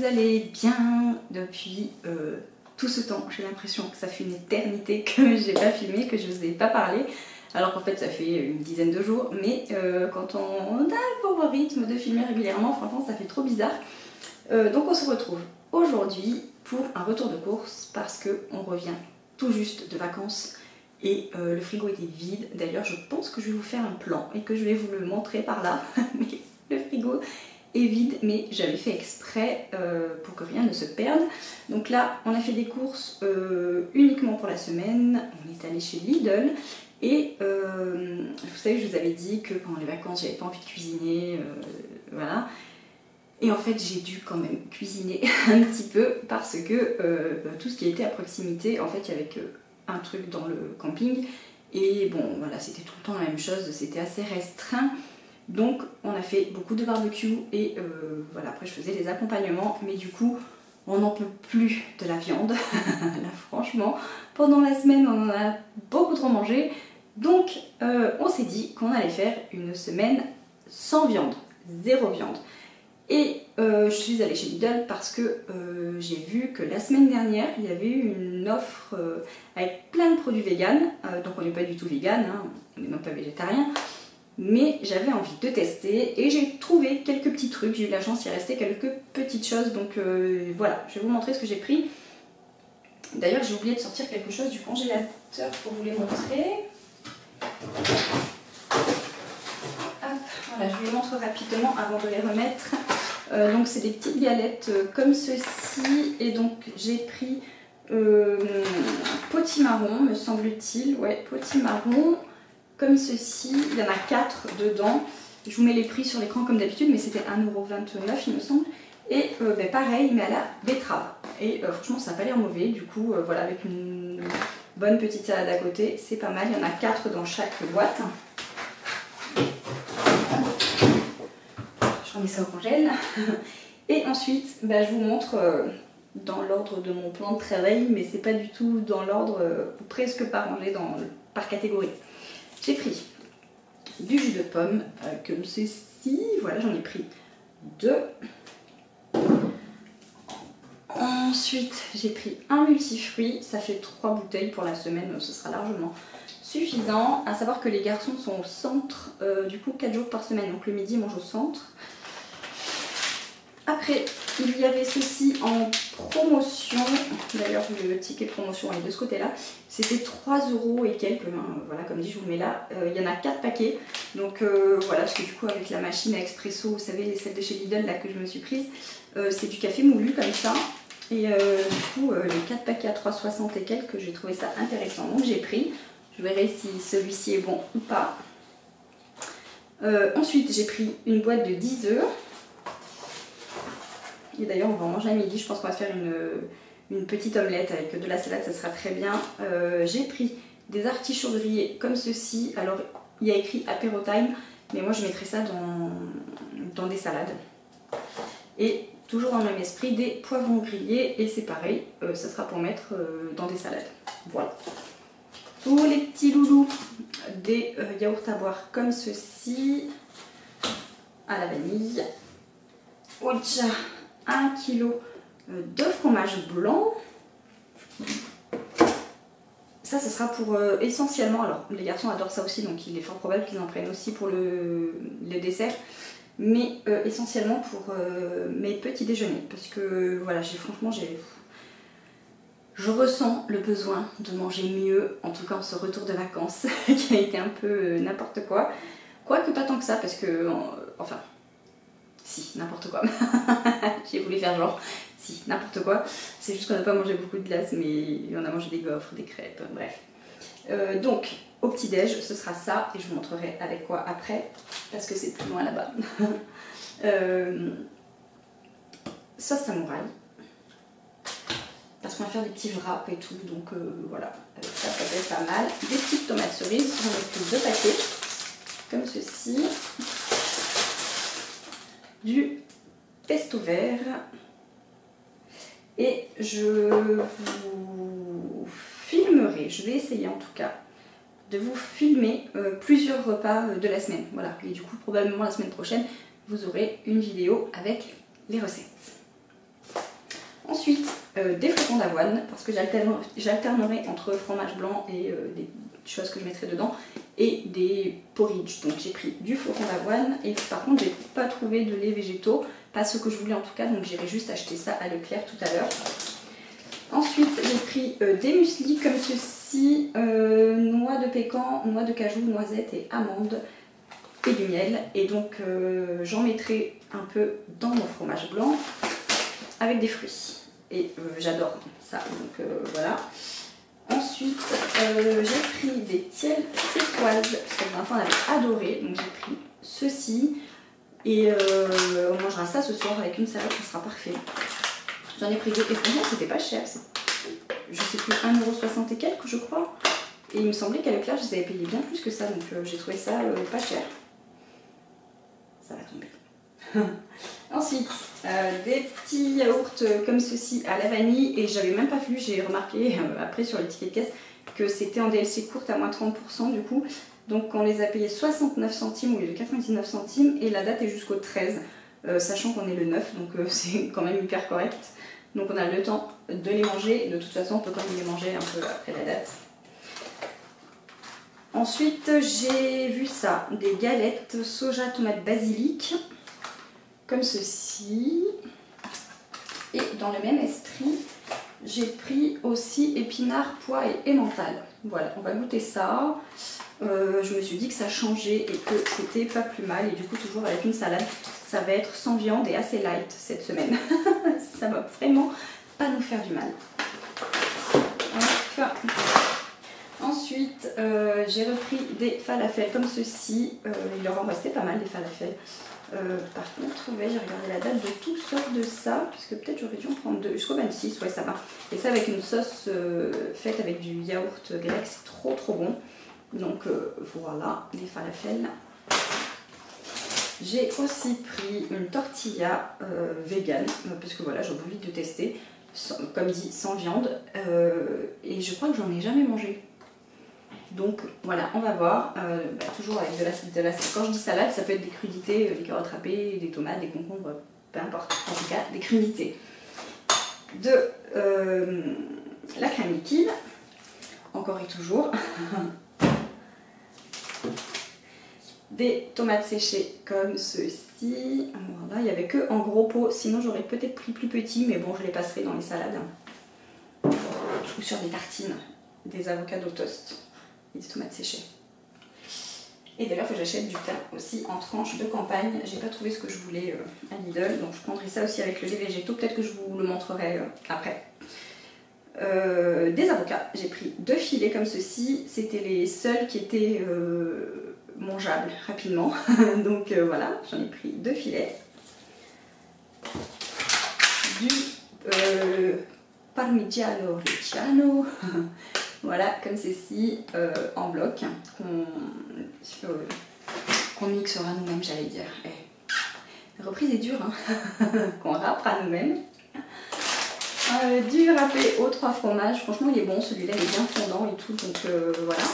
allez bien depuis tout ce temps. J'ai l'impression que ça fait une éternité que j'ai pas filmé, que je vous ai pas parlé. Alors qu'en fait ça fait une dizaine de jours, mais quand on a un pauvre rythme de filmer régulièrement, franchement ça fait trop bizarre. Donc on se retrouve aujourd'hui pour un retour de course parce qu'on revient tout juste de vacances et le frigo était vide. D'ailleurs je pense que je vais vous faire un plan et que je vais vous le montrer par là. Mais le frigo est vide, mais j'avais fait exprès pour que rien ne se perde. Donc là on a fait des courses uniquement pour la semaine. On est allé chez Lidl. Et vous savez, je vous avais dit que pendant les vacances, j'avais pas envie de cuisiner, voilà. Et en fait, j'ai dû quand même cuisiner un petit peu parce que tout ce qui était à proximité, en fait, il y avait qu'un truc dans le camping. Et bon, voilà, c'était tout le temps la même chose, c'était assez restreint. Donc, on a fait beaucoup de barbecue et voilà, après je faisais les accompagnements, mais du coup, on n'en peut plus de la viande. Là, franchement, pendant la semaine, on en a beaucoup trop mangé. Donc, on s'est dit qu'on allait faire une semaine sans viande, zéro viande. Et je suis allée chez Lidl parce que j'ai vu que la semaine dernière, il y avait eu une offre avec plein de produits véganes. Donc, on n'est pas du tout vegan, hein, on n'est même pas végétarien. Mais j'avais envie de tester et j'ai trouvé quelques petits trucs. J'ai eu la chance, il restait quelques petites choses. Donc voilà, je vais vous montrer ce que j'ai pris. D'ailleurs, j'ai oublié de sortir quelque chose du congélateur pour vous les montrer. Hop, voilà, je vous les montre rapidement avant de les remettre. Donc c'est des petites galettes comme ceci. Et donc j'ai pris potimarron, me semble-t-il. Ouais, potimarron. Comme ceci, il y en a 4 dedans. Je vous mets les prix sur l'écran comme d'habitude, mais c'était 1,29 € il me semble. Et ben pareil, mais à la betterave. Et franchement, ça n'a pas l'air mauvais. Du coup, voilà, avec une bonne petite salade à côté, c'est pas mal. Il y en a 4 dans chaque boîte. Je remets ça au congèle. Et ensuite, ben, je vous montre dans l'ordre de mon plan de travail, mais c'est pas du tout dans l'ordre, presque pas rangé par catégorie. J'ai pris du jus de pomme comme ceci, voilà, j'en ai pris 2. Ensuite, j'ai pris un multifruit, ça fait 3 bouteilles pour la semaine, ce sera largement suffisant. À savoir que les garçons sont au centre, du coup 4 jours par semaine, donc le midi ils mangent au centre. Après, il y avait ceci en promotion, d'ailleurs le ticket promotion est de ce côté-là, c'était 3 € et quelques, hein. Voilà, comme dit, je vous le mets là, il y en a 4 paquets, donc voilà, parce que du coup avec la machine à expresso, vous savez, celle de chez Lidl là que je me suis prise, c'est du café moulu comme ça, et du coup les 4 paquets à 3,60 et quelques, j'ai trouvé ça intéressant, donc j'ai pris, je verrai si celui-ci est bon ou pas. Ensuite j'ai pris une boîte de 10 œufs. Et d'ailleurs, on va en manger à midi. Je pense qu'on va faire une petite omelette avec de la salade, ça sera très bien. J'ai pris des artichauts grillés comme ceci. Alors, il y a écrit apéro time, mais moi je mettrai ça dans des salades. Et toujours dans le même esprit, des poivrons grillés. Et c'est pareil, ça sera pour mettre dans des salades. Voilà. Pour les petits loulous, des yaourts à boire comme ceci, à la vanille. Ocha, 1 kg de fromage blanc. Ça, ce sera pour essentiellement, alors les garçons adorent ça aussi, donc il est fort probable qu'ils en prennent aussi pour le dessert, mais essentiellement pour mes petits déjeuners, parce que voilà, franchement, je ressens le besoin de manger mieux, en tout cas en ce retour de vacances, qui a été un peu n'importe quoi. Quoique pas tant que ça, parce que, enfin, si, n'importe quoi. J'ai voulu faire genre, si, n'importe quoi. C'est juste qu'on n'a pas mangé beaucoup de glace, mais on a mangé des gaufres, des crêpes, bref. Donc, au petit-déj, ce sera ça, et je vous montrerai avec quoi après, parce que c'est plus loin là-bas. Sauce samouraï. Parce qu'on va faire des petits wraps et tout, donc voilà. Avec ça, ça peut être pas mal. Des petites tomates cerises, j'en ai pris 2 paquets, comme ceci. Du pesto vert. Et je vous filmerai, je vais essayer en tout cas, de vous filmer plusieurs repas de la semaine. Voilà, et du coup probablement la semaine prochaine, vous aurez une vidéo avec les recettes. Ensuite, des flocons d'avoine, parce que j'alternerai entre fromage blanc et des choses que je mettrai dedans, et des porridge. Donc j'ai pris du flocon d'avoine, et par contre j'ai pas trouvé de lait végétaux, pas ce que je voulais en tout cas, donc j'irai juste acheter ça à Leclerc tout à l'heure. Ensuite j'ai pris des mueslis comme ceci, noix de pécan, noix de cajou, noisettes et amandes, et du miel. Et donc j'en mettrai un peu dans mon fromage blanc, avec des fruits. Et j'adore ça, donc voilà. Ensuite, j'ai pris des tiels sétoises, parce que la dernière fois on avait adoré, donc j'ai pris ceci. Et on mangera ça ce soir avec une salade, ça sera parfait. J'en ai pris deux, et franchement c'était pas cher, je sais plus, 1,60 € et quelques je crois. Et il me semblait qu'à Leclerc je les avais payés bien plus que ça, donc j'ai trouvé ça pas cher. Ça va tomber. Ensuite, des petits yaourts comme ceci à la vanille, et j'avais même pas vu, j'ai remarqué après sur le ticket de caisse que c'était en DLC courte à moins 30% du coup. Donc on les a payés 69 centimes au lieu de 99 centimes, et la date est jusqu'au 13, sachant qu'on est le 9, donc c'est quand même hyper correct. Donc on a le temps de les manger, de toute façon on peut quand même les manger un peu après la date. Ensuite j'ai vu ça, des galettes soja tomate basilic, comme ceci. Et dans le même esprit, j'ai pris aussi épinards, pois et emmental. Voilà, on va goûter ça. Je me suis dit que ça changeait et que c'était pas plus mal. Et du coup, toujours avec une salade, ça va être sans viande et assez light cette semaine. Ça va vraiment pas nous faire du mal. Hop. Ensuite, j'ai repris des falafels comme ceci. Il leur en restait pas mal des falafels. Par contre, ouais, j'ai regardé la date de tout sauf de ça, parce que peut-être j'aurais dû en prendre deux jusqu'au 26, ouais ça va. Et ça avec une sauce faite avec du yaourt grec, c'est trop bon. Donc voilà, les falafels. J'ai aussi pris une tortilla vegan, parce que voilà, j'ai envie de tester, comme dit, sans viande, et je crois que j'en ai jamais mangé. Donc voilà, on va voir, toujours avec de la... Quand je dis salade, ça peut être des crudités, des carottes râpées, des tomates, des concombres, peu importe, en tout cas des crudités. De la crème liquide, encore et toujours. Des tomates séchées comme ceci. Voilà, il n'y avait que en gros pot, sinon j'aurais peut-être pris plus petit, mais bon, je les passerai dans les salades. Ou sur des tartines, des avocats au toast. Des tomates séchées. Et d'ailleurs, il faut que j'achète du pain aussi en tranches de campagne. J'ai pas trouvé ce que je voulais à Lidl, donc je prendrai ça aussi avec le lait végétaux. Peut-être que je vous le montrerai après. Des avocats, j'ai pris 2 filets comme ceci. C'était les seuls qui étaient mangeables rapidement. Donc voilà, j'en ai pris 2 filets. Du Parmigiano Reggiano. Voilà, comme ceci, en bloc, qu'on mixera nous-mêmes, j'allais dire. La reprise est dure, hein. Qu'on râpera nous-mêmes. Du râpé aux 3 fromages, franchement il est bon, celui-là il est bien fondant et tout, donc voilà.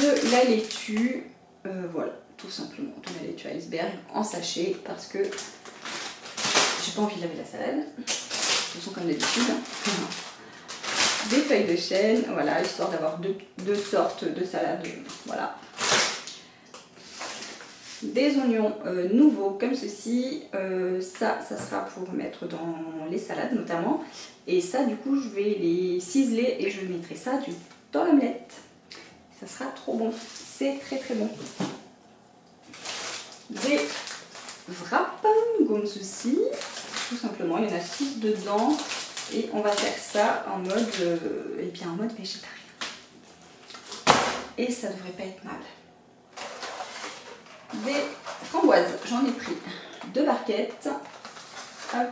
De la laitue, voilà, tout simplement, de la laitue iceberg en sachet, parce que j'ai pas envie de laver la salade. Ce sont comme d'habitude. Des feuilles de chêne, voilà, histoire d'avoir deux sortes de salades, voilà. Des oignons nouveaux comme ceci, ça sera pour mettre dans les salades notamment. Et ça du coup je vais les ciseler et je mettrai ça dans l'omelette. Ça sera trop bon, c'est très bon. Des wraps comme ceci. Tout simplement, il y en a 6 dedans et on va faire ça en mode, en mode végétarien. Et ça devrait pas être mal. Des framboises, j'en ai pris 2 barquettes. Hop.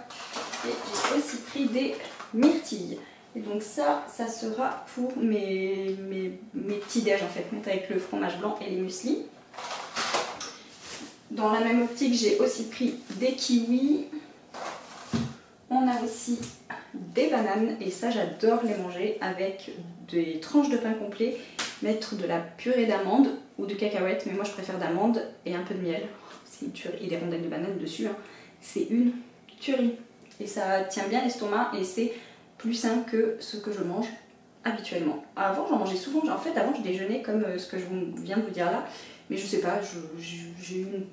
Et j'ai aussi pris des myrtilles. Et donc ça sera pour mes petits déj en fait, mettre avec le fromage blanc et les mueslis. Dans la même optique, j'ai aussi pris des kiwis. On a aussi des bananes et ça j'adore les manger avec des tranches de pain complet, mettre de la purée d'amandes ou de cacahuètes, mais moi je préfère d'amandes et un peu de miel. C'est une tuerie, et des rondelles de banane dessus, hein. C'est une tuerie. Et ça tient bien l'estomac et c'est plus sain que ce que je mange habituellement. Avant j'en mangeais souvent, en fait avant je déjeunais comme ce que je viens de vous dire là, mais je sais pas, j'ai eu une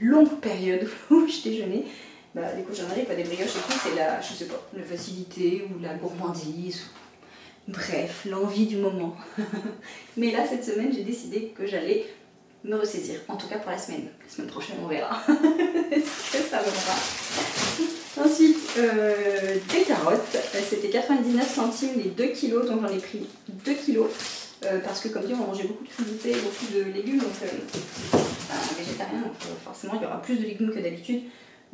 longue période où je déjeunais. Bah, les cochonneries, pas des brioches et tout, c'est la, je sais pas, la facilité ou la gourmandise, bref, l'envie du moment. Mais là, cette semaine, j'ai décidé que j'allais me ressaisir, en tout cas pour la semaine. La semaine prochaine, on verra ce que ça donnera. Ensuite, des carottes, c'était 99 centimes les 2 kilos, donc j'en ai pris 2 kilos. Parce que comme dit, on va manger beaucoup de crudités, beaucoup de légumes, donc végétarien, donc forcément il y aura plus de légumes que d'habitude.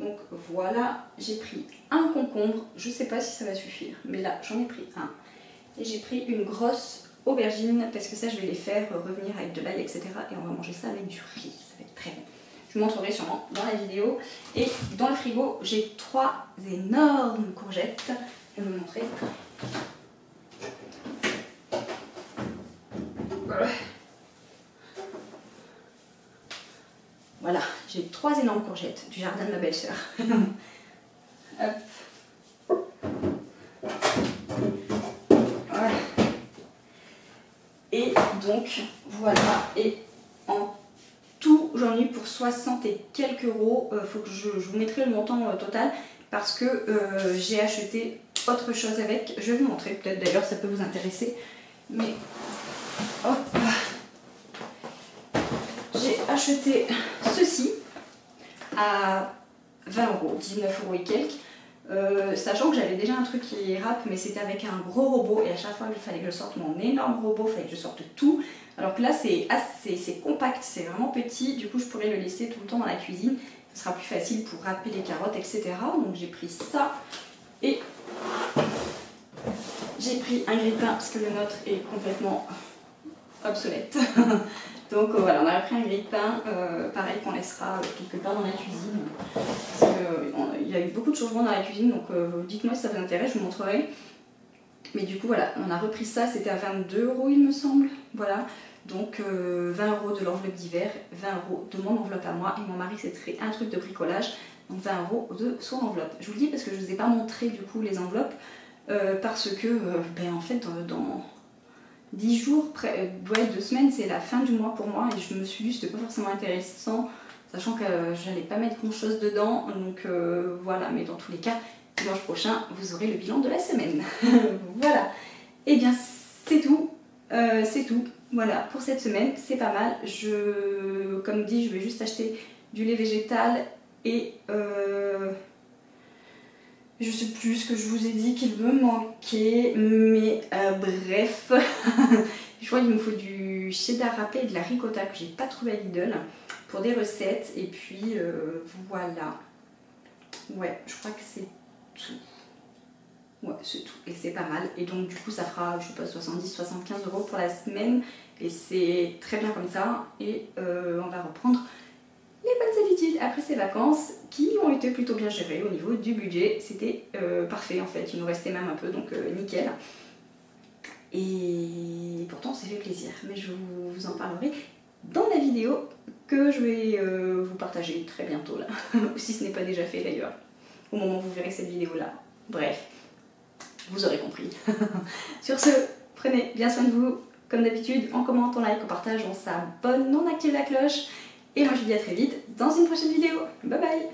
Donc voilà, j'ai pris un concombre, je sais pas si ça va suffire, mais là j'en ai pris un. Et j'ai pris une grosse aubergine, parce que ça je vais les faire revenir avec de l'ail, etc. Et on va manger ça avec du riz, ça va être très bon. Je vous montrerai sûrement dans la vidéo. Et dans le frigo, j'ai 3 énormes courgettes. Je vais vous montrer. Voilà, j'ai 3 énormes courgettes du jardin de ma belle-sœur. Hop. Voilà. Et donc, voilà. Et en tout, j'en ai eu pour 60 et quelques euros. Faut que je vous mettrai le montant total parce que j'ai acheté autre chose avec. Je vais vous montrer, peut-être d'ailleurs, ça peut vous intéresser. Mais, hop. J'ai acheté ceci à 20 euros, 19 euros et quelques, sachant que j'avais déjà un truc qui râpe, mais c'était avec un gros robot et à chaque fois il fallait que je sorte mon énorme robot, il fallait que je sorte tout. Alors que là c'est compact, c'est vraiment petit, du coup je pourrais le laisser tout le temps dans la cuisine, ce sera plus facile pour râper les carottes, etc. Donc j'ai pris ça et j'ai pris un grille-pain parce que le nôtre est complètement obsolète. Donc voilà, on a pris un grille-pain, pareil qu'on laissera quelque part dans la cuisine. Parce qu'il y a eu beaucoup de changements dans la cuisine, donc dites-moi si ça vous intéresse, je vous montrerai. Mais du coup voilà, on a repris ça, c'était à 22 euros il me semble. Voilà, donc 20 euros de l'enveloppe d'hiver, 20 euros de mon enveloppe à moi. Et mon mari s'est fait un truc de bricolage, donc 20 euros de son enveloppe. Je vous le dis parce que je ne vous ai pas montré du coup les enveloppes, parce que en fait dans 10 jours, ouais, 2 semaines, c'est la fin du mois pour moi et je me suis dit que c'était pas forcément intéressant, sachant que j'allais pas mettre grand chose dedans, donc voilà, mais dans tous les cas, dimanche prochain, vous aurez le bilan de la semaine. Voilà, et bien c'est tout, voilà, pour cette semaine, c'est pas mal. Comme dit, je vais juste acheter du lait végétal et je sais plus ce que je vous ai dit qu'il me manquait, mais bref, je crois qu'il me faut du cheddar râpé et de la ricotta que j'ai pas trouvé à Lidl pour des recettes. Et puis voilà, ouais, je crois que c'est tout. Ouais, c'est tout et c'est pas mal. Et donc du coup ça fera, je sais pas, 70-75 euros pour la semaine et c'est très bien comme ça. Et on va reprendre les bonnes habitudes après ces vacances qui ont été plutôt bien gérées au niveau du budget. C'était parfait en fait, il nous restait même un peu, donc nickel. Et pourtant on s'est fait plaisir, mais je vous en parlerai dans la vidéo que je vais vous partager très bientôt là, ou si ce n'est pas déjà fait d'ailleurs, au moment où vous verrez cette vidéo là. Bref, vous aurez compris. Sur ce, prenez bien soin de vous, comme d'habitude, en comment, en like, en partage, on s'abonne, on active la cloche. Et moi je vous dis à très vite dans une prochaine vidéo. Bye bye!